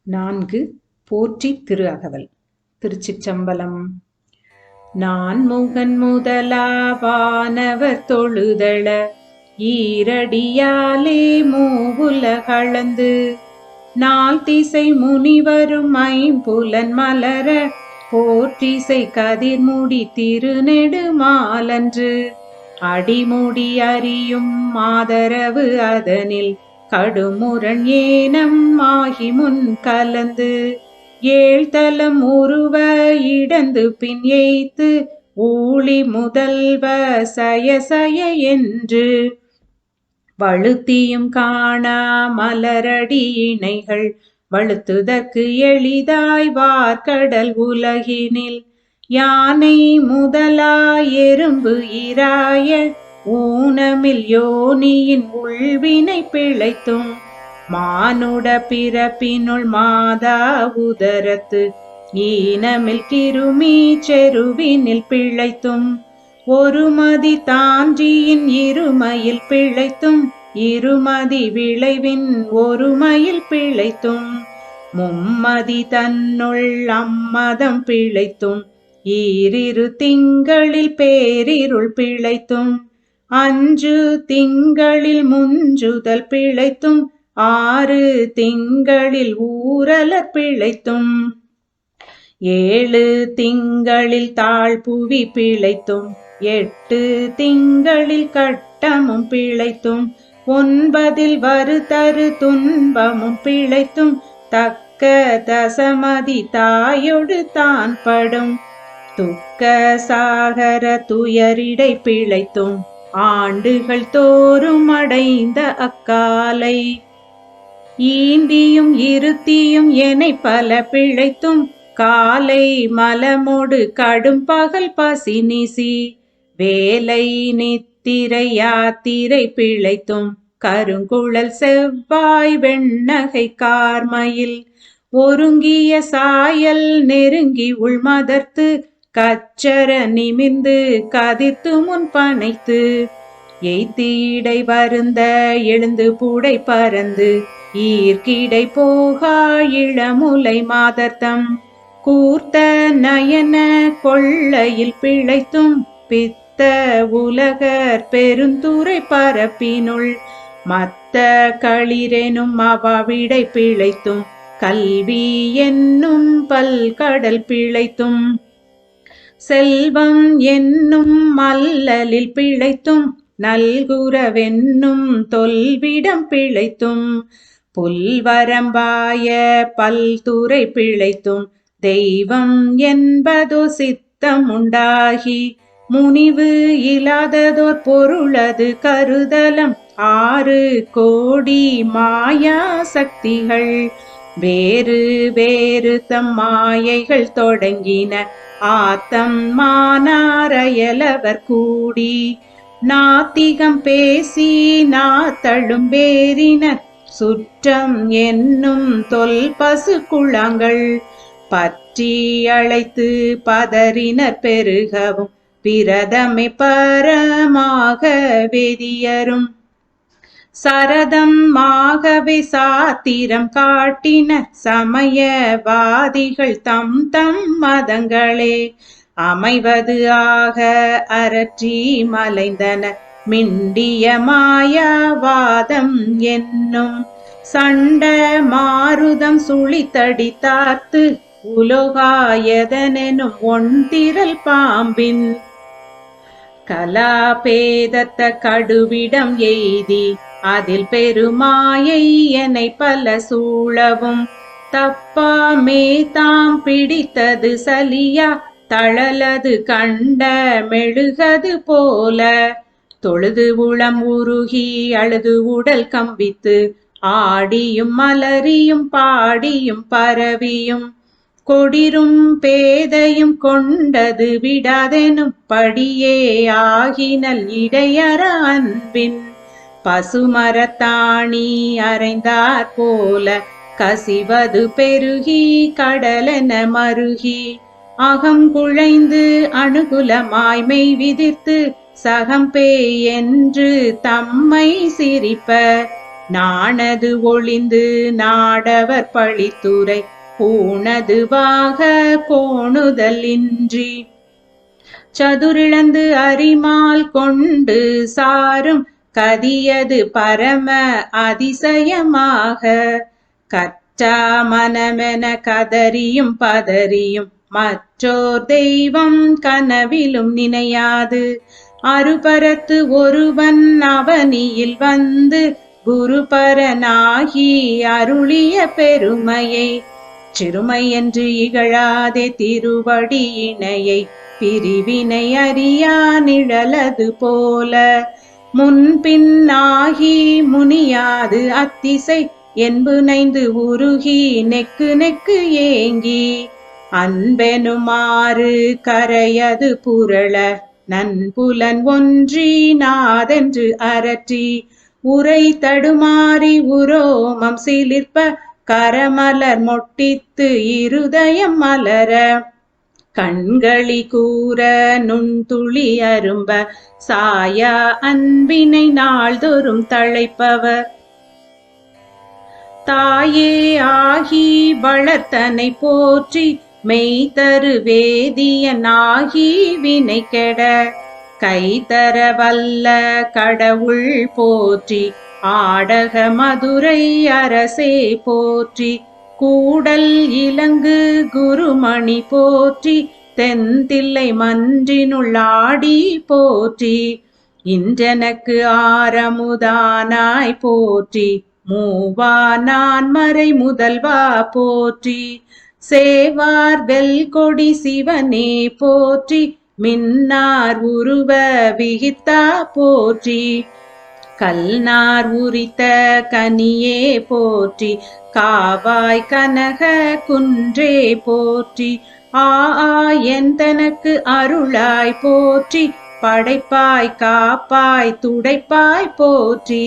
4 போற்றி திரு அகவல். திருச்சிற்றம்பலம். நான் முகன் முதலா வானவர் தொழுதள ஈரடியாலே மூவுலகளந்து நாள் திசை முனிவரும் ஐம்புலன் மலர போற்றிசை கதிர்முடி திருநெடுமாலன்று அடிமுடி அறியும் ஆதரவு அதனில் கடுமுரண் ஏனம் ஆகி முன் கலந்து ஏழ்தலம் உருவ இடந்து பின் எய்த்து ஊழி முதல்வ சய சய என்று வழுத்தியும் காணா மலரடி இணைகள் வழுத்துதற்கு எளிதாய் வார்கடல் உலகினில் யானை முதலா எறும்பு இராய ஊனமில் யோனியின் உள்வினை பிழைத்தும் மானுட பிறப்பினுள் மாதா உதரத்து ஈனமில் கிருமி செருவினில் பிழைத்தும் ஒருமதி தான்றியின் இருமையில் பிழைத்தும் இருமதி விளைவின் ஒருமையில் பிழைத்தும் மும்மதி தன்னுள் அம்மதம் பிழைத்தும் ஈரிரு திங்களில் பேரிருள் பிழைத்தும் அஞ்சு திங்களில் முஞ்சுதல் பிழைத்தும் ஆறு திங்களில் ஊரலர் பிழைத்தும் ஏழு திங்களில் தாழ்புவி பிழைத்தும் எட்டு திங்களில் கட்டமும் பிழைத்தும் ஒன்பதில் வருதரு துன்பமும் பிழைத்தும் தக்க தசமதி தாயொடு தான் படும் துக்க சாகர துயரிடை பிழைத்தும் ஆண்டுகள் தோறும் அடைந்த அக்காலை ஈந்தியும் இருத்தியும் எனை பல பிழைத்தும் காலை மலமோடு கடும் பகல் பசி நிசி வேலை நித்திரை யாத்திரை பிழைத்தும் கருங்குழல் செவ்வாய் வெண்ணகை கார்மயில் ஒருங்கிய சாயல் நெருங்கி உள்மதர்த்து கச்சர நிமிர்ந்து கதிர்த்து முன் பனைத்து எய்தீடை வருந்த எழுந்து பூடை பறந்து ஈர்க்கிடை போகா இளமுலை மாதர்த்தம் கூர்த்த நயன கொள்ளையில் பிழைத்தும் பித்த உலகர் பெருந்துரை பரப்பினுள் மத்த களிரெனும் அவாவிடை பிழைத்தும் கல்வி என்னும் பல்கடல் பிழைத்தும் செல்வம் என்னும் மல்லலில் பிழைத்தும் நல்குரவென்னும் தொல்விடம் பிழைத்தும் புல்வரம்பாய பல்துறை பிழைத்தும் தெய்வம் என்பதோ சித்தம் உண்டாகி முனிவு இல்லாததோர் பொருளது கருதலம் ஆறு கோடி மாயா சக்திகள் வேறு வேறு தம் மாயைகள் தொடங்கின ஆத்தம் மானாரையலவர் கூடி நாத்திகம் பேசி நாத்தழும் பேரினர் சுற்றம் என்னும் தொல் பசு குளங்கள் பற்றி அழைத்து பதறினர் பெருகவும் பிரதமை பரமாக வேதியரும் சரதம் ஆகவே சாத்திரம் காட்டின சமயவாதிகள் தம் தம் மதங்களே அமைவது ஆக அரற்றி மலைந்தன மிண்டிய மாயாவாதம் என்னும் சண்ட மாருதம் சுழித்தடி தாத்து உலோகாயதனெனும் ஒன்திரல் பாம்பின் கலாபேதத்த கடுவிடம் எய்தி அதில் பெருமாயை எனை பல சூழவும் தப்பாமே தாம் பிடித்தது சலியா தழலது கண்ட மெழுகது போல தொழுது உளம் உருகி அழுது உடல் கம்பித்து ஆடியும் மலரியும் பாடியும் பரவியும் கொடிரும் பேதையும் கொண்டது விடாதெனும் படியே ஆகினல் இடையற அன்பின் பசுமரத்தாணி அறைந்தாற் போல கசிவது பெருகி கடலென மருகி அகம் குழைந்து அனுகுலமாய் மெய் விதிர்த்து சகம்பே என்று தம்மை சிரிப்ப நாணது ஒளிந்து நாடவர் பழித்துரை பூணதுவாக கோணுதல் இன்றி சதுரிழந்து அரிமால் கொண்டு சாரும் கதியது பரம அதிசயமாக கற்றா மனமென கதறியும் பதறியும் மற்றோர் தெய்வம் கனவிலும் நினையாது அருபரத்து ஒருவன் அவனியில் வந்து குருபரனாகி அருளிய பெருமையை சிறுமை என்று இகழாதே திருவடி இணையை பிரிவினை அறியா நிழலது போல முன்பின்னாகி முனியாது அத்திசை என்புனைந்து உருகி நெக்கு நெக்கு ஏங்கி அன்பெனுமாறு கரையது புரள நன்புலன் ஒன்றி நாதென்று அரற்றி உரை தடுமாறி உரோமம் சிலிர்ப்ப கரமலர் மொட்டித்து இருதயம் மலர கண்களி கூற நுண்துளி அரும்ப சாயா அன்பினை நாள்தோறும் தழைப்பவர் தாயே ஆகி வளர்த்தனை போற்றி மெய்தரு வேதியனாகி வினை கெட கைதர வல்ல கடவுள் போற்றி ஆடக மதுரை அரசே போற்றி கூடல் இலங்கு குருமணி போற்றி தென்தில்லை மன்றினுள்ளாடி போற்றி இன்றெனக்கு ஆரமுதானாய் போற்றி மூவா நான்மறை முதல்வா போற்றி சேவார் வெல்கொடி சிவனே போற்றி மின்னார் உருவ விகித்தா போற்றி கல்நார் உரித்த கனியே போற்றி காவாய் கனக குன்றே போற்றி என் தனக்கு அருளாய் போற்றி படைப்பாய் காப்பாய் துடைப்பாய் போற்றி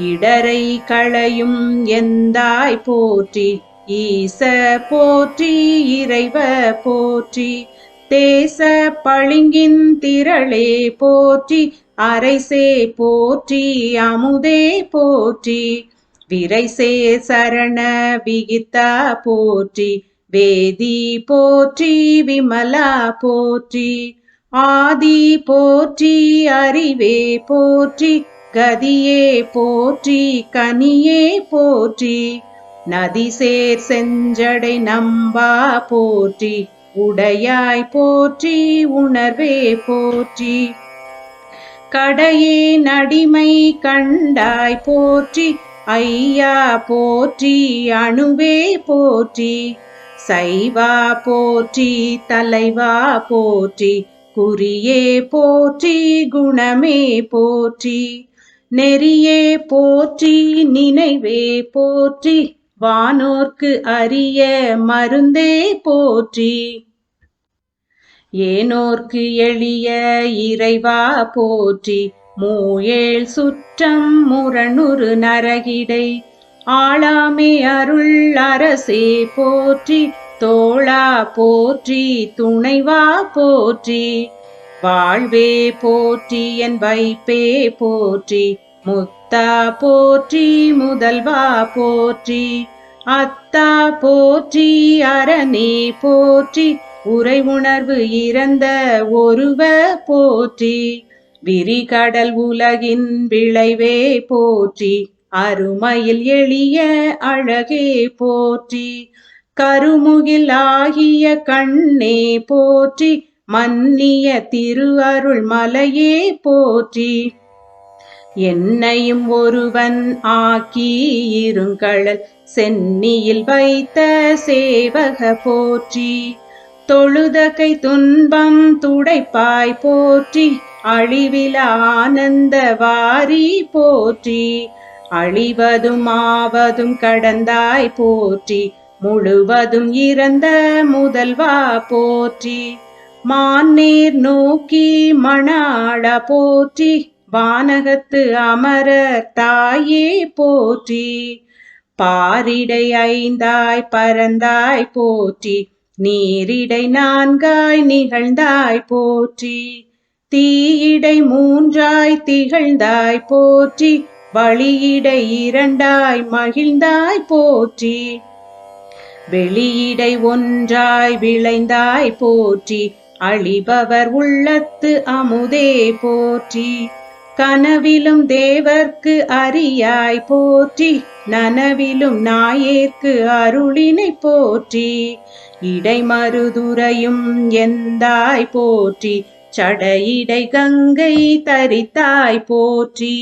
இடரை களையும் எந்தாய் போற்றி ஈச போற்றி இறைவ போற்றி தேச பளிங்கின் திரளே போற்றி அரைசே போற்றி அமுதே போற்றி விரைசே சரண விகிதா போற்றி வேதி போற்றி விமலா போற்றி ஆதி போற்றி அறிவே போற்றி கதியே போற்றி கனியே போற்றி நதிசேர் செஞ்சடை நம்பா போற்றி உடையாய் போற்றி உணர்வே போற்றி கடையே நடிமை கண்டாய் போற்றி ஐயா போற்றி அணுவே போற்றி சைவா போற்றி தலைவா போற்றி குறியே போற்றி குணமே போற்றி நெறியே போற்றி நினைவே போற்றி வானோர்க்கு அரிய மருந்தே போற்றி ஏனோர்க்கு எளிய இறைவா போற்றி மூயேழ் சுற்றம் முரணுறு நரகிடை ஆளாமே அருள் அரசே போற்றி தோளா போற்றி துணைவா போற்றி வாழ்வே போற்றி என் வைப்பே போற்றி முத்தா போற்றி முதல்வா போற்றி அத்தா போற்றி அரணே போற்றி உரை உணர்வு இறந்த ஒருவ போற்றி விரிகடல் உலகின் விளைவே போற்றி அருமையில் எளிய அழகே போற்றி கருமுகில் ஆகிய கண்ணே போற்றி மன்னிய திரு அருள் மலையே போற்றி என்னையும் ஒருவன் ஆக்கி இருங்கழல் சென்னியில் வைத்த சேவக போற்றி தொழுதகை துன்பம் துடைப்பாய் போற்றி அழிவில ஆனந்த வாரி போற்றி அழிவதும் ஆவதும் கடந்தாய் போற்றி முழுவதும் இறந்த முதல்வா போற்றி மான்னேர் நோக்கி மணாள போற்றி வானகத்து அமரர் தாயே போற்றி பாரிடை ஐந்தாய் பரந்தாய் போற்றி நீரிடை நான்காய் நிகழ்ந்தாய் போற்றி தீயிடை மூன்றாய் திகழ்ந்தாய் போற்றி வழியிடை இரண்டாய் மகிழ்ந்தாய் போற்றி. வெளியிடை ஒன்றாய் விளைந்தாய் போற்றி. அழிபவர் உள்ளத்து அமுதே போற்றி. கனவிலும் தேவர்க்கு அறியாய் போற்றி. நனவிலும் நாயேற்கு அருளினை போற்றி. இடைமருதுரையும் எந்தாய் போற்றி. சடையிடை கங்கை தரித்தாய் போற்றி.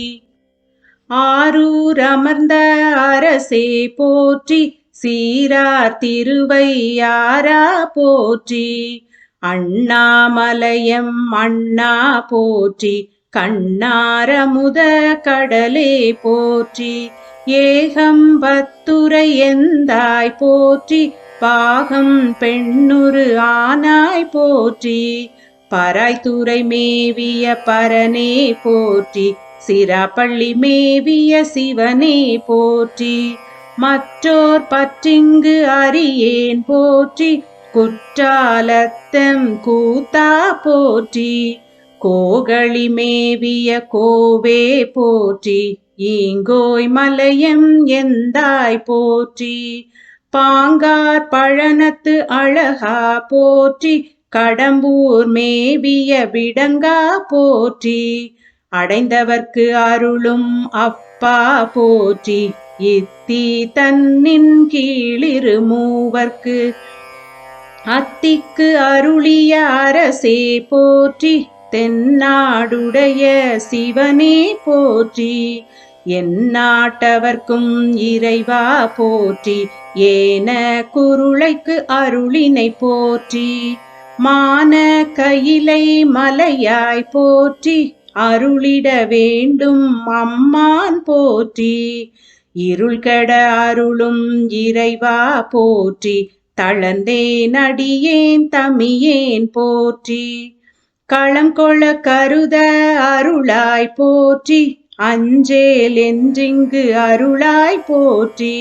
ஆரூர் அமர்ந்த அரசே போற்றி. சீரார் திருவையாரா போற்றி. அண்ணாமலையம் அண்ணா போற்றி. கண்ணாரமுத கடலே போற்றி. ஏகம்பத்துரை எந்தாய் போற்றி. பாகம் பெண்ணுரு ஆனாய் போற்றி. பராய்த்துறை மேவிய பரனே போற்றி. சிராப்பள்ளி மேவிய சிவனே போற்றி. மற்றோர் பற்றிங்கு அறியேன் போற்றி. குற்றாலத்தம் கூத்தா போற்றி. கோகழி மேவிய கோவே போற்றி. ஈங்கோய் மலையம் எந்தாய் போற்றி. பாங்கார் பழனத்து அழகா போற்றி. கடம்பூர் மேவிய விடங்கா போற்றி. அடைந்தவர்க்கு அருளும் அப்பா போற்றி. இத்தி தன்னின் கீழிரு மூவர்க்கு அத்திக்கு அருளிய அரசே போற்றி. தென்னாடுடைய சிவனே போற்றி. எந்நாட்டவர்க்கும் இறைவா போற்றி. ஏன குருளைக்கு அருளினை போற்றி. மான கையிலை மலையாய் போற்றி. அருளிட வேண்டும் அம்மான் போற்றி. இருள்கட அருளும் இறைவா போற்றி. தளர்ந்தேன் அடியேன் தமியேன் போற்றி. களம் கொள கருத அருளாய் போற்றி. அஞ்சேல் என்றிங்கு அருளாய் போற்றி.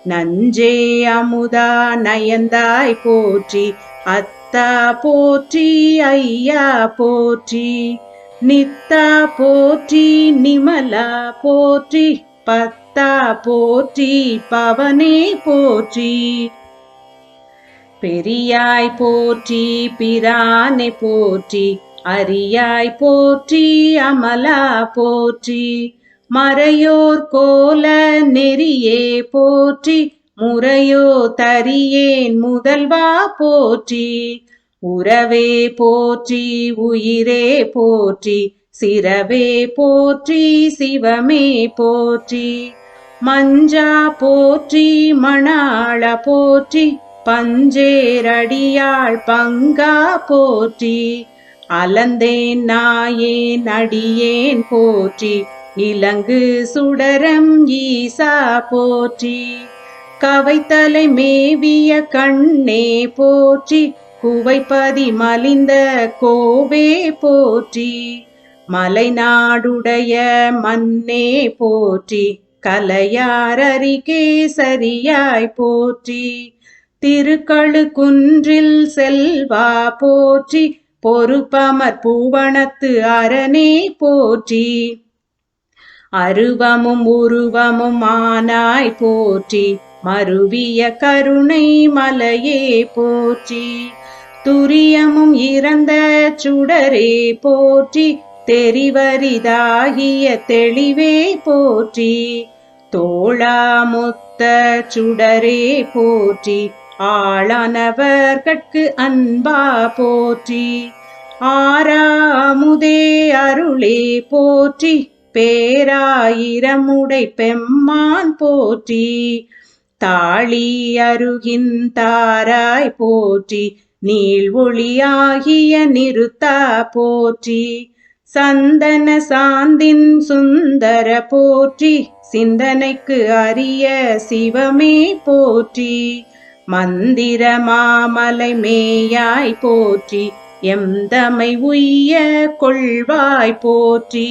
நஞ்சே அமுதா நயந்தாய் போற்றி. அத்தா போற்றி ஐயா போற்றி. நித்தா போற்றி நிமலா போற்றி. பத்தா போற்றி பவனே போற்றி. பெரியாய் போற்றி பிரானை போற்றி. அரியாய் போற்றி அமலா போற்றி. மறையோர் கோல நெறியே போற்றி. முறையோ தரியேன் முதல்வா போற்றி. உறவே போற்றி உயிரே போற்றி. சிரவே போற்றி சிவமே போற்றி. மஞ்சா போற்றி மணாள போற்றி. பஞ்சேரடியாள் பங்கா போற்றி. அலந்தேன் நாயேன் அடியேன் போற்றி. இலங்கு சுடரம் ஈசா போற்றி. கவைத்தலை மேவிய கண்ணே போற்றி. குவைப்பதி மலிந்த கோவே போற்றி. மலைநாடுடைய மன்னே போற்றி. கலையாரறிகே சரியாய் போற்றி. திருக்கழு குன்றில் செல்வா போற்றி. பொறுப்பமர் பூவனத்து அரணே போற்றி. அருவமும் உருவமும் ஆனாய் போற்றி. மருவிய கருணை மலையே போற்றி. துரியமும் இறந்த சுடரே போற்றி. தெரிவரிதாகிய தெளிவே போற்றி. தோளாமுத்த சுடரே போற்றி. ஆளானவர்கட்கு அன்பா போற்றி. ஆறாமுதே அருளே போற்றி. பேராயிரமுடை பெம்மான் போற்றி. தாளி அருகின் தாராய் போற்றி. நீள் ஒளியாகிய நிறுத்தா போற்றி. சந்தன சாந்தின் சுந்தர போற்றி. சிந்தனைக்கு அரிய சிவமே போற்றி. மந்திர மாமலை மேயாய் போற்றி. எம்தமை உய்ய கொள்வாய் போற்றி.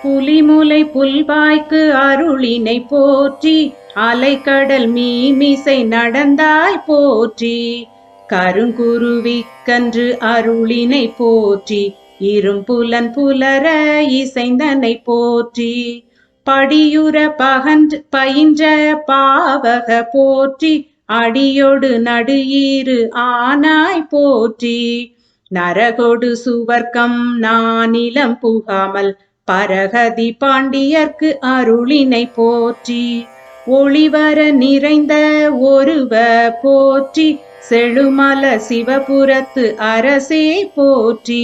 புலிமுலை புல்வாய்க்கு அருளினை போற்றி. அலைக்கடல் மீமிசை நடந்தாய் போற்றி. கருங்குருவிக்கன்று அருளினை போற்றி. இரும்புலன் புலர இசைந்தனை போற்றி படியுற பயின்ற பாவக போற்றி அடியொடு நடுஈறு ஆனாய் போற்றி நரகொடு சுவர்க்கம் நானிலம் புகாமல் பரகதி பாண்டியர்க்கு அருளினை போற்றி ஒளிவர நிறைந்த ஒருவ போற்றி செழுமல சிவபுரத்து அரசே போற்றி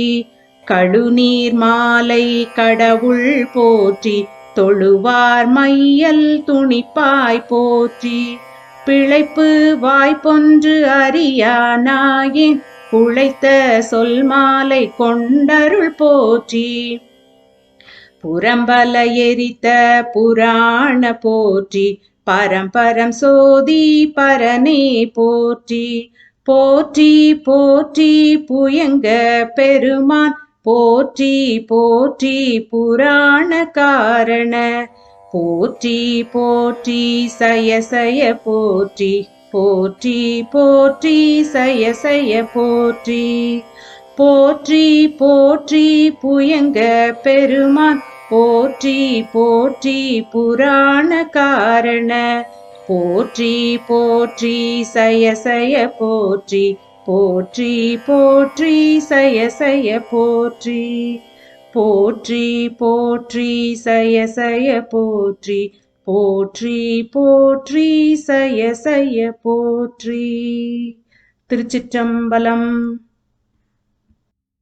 கழுநீர் மாலை கடவுள் போற்றி தொழுவார் மையல் துணிப்பாய் போற்றி பிழைப்பு வாய்ப்பொன்று அறியானாயின் குழைத்த சொல் மாலை கொண்டருள் போற்றி புறம்பல எரித்த புராண போற்றி பரம்பரம் சோதி பரனே போற்றி போற்றி போற்றி புயங்க பெருமான் போற்றி போற்றி புராண காரண போற்றி போற்றி சய போற்றி போற்றி போற்றி சய போற்றி போற்றி போற்றி புயங்க பெருமான் போற்றி போற்றி புராண காரண போற்றி போற்றி சய போற்றி போற்றி போற்றி சய போற்றி போற்றி போற்றி சய போற்றி போற்றி போற்றி சய போற்றி. திருச்சிற்றம்பலம்.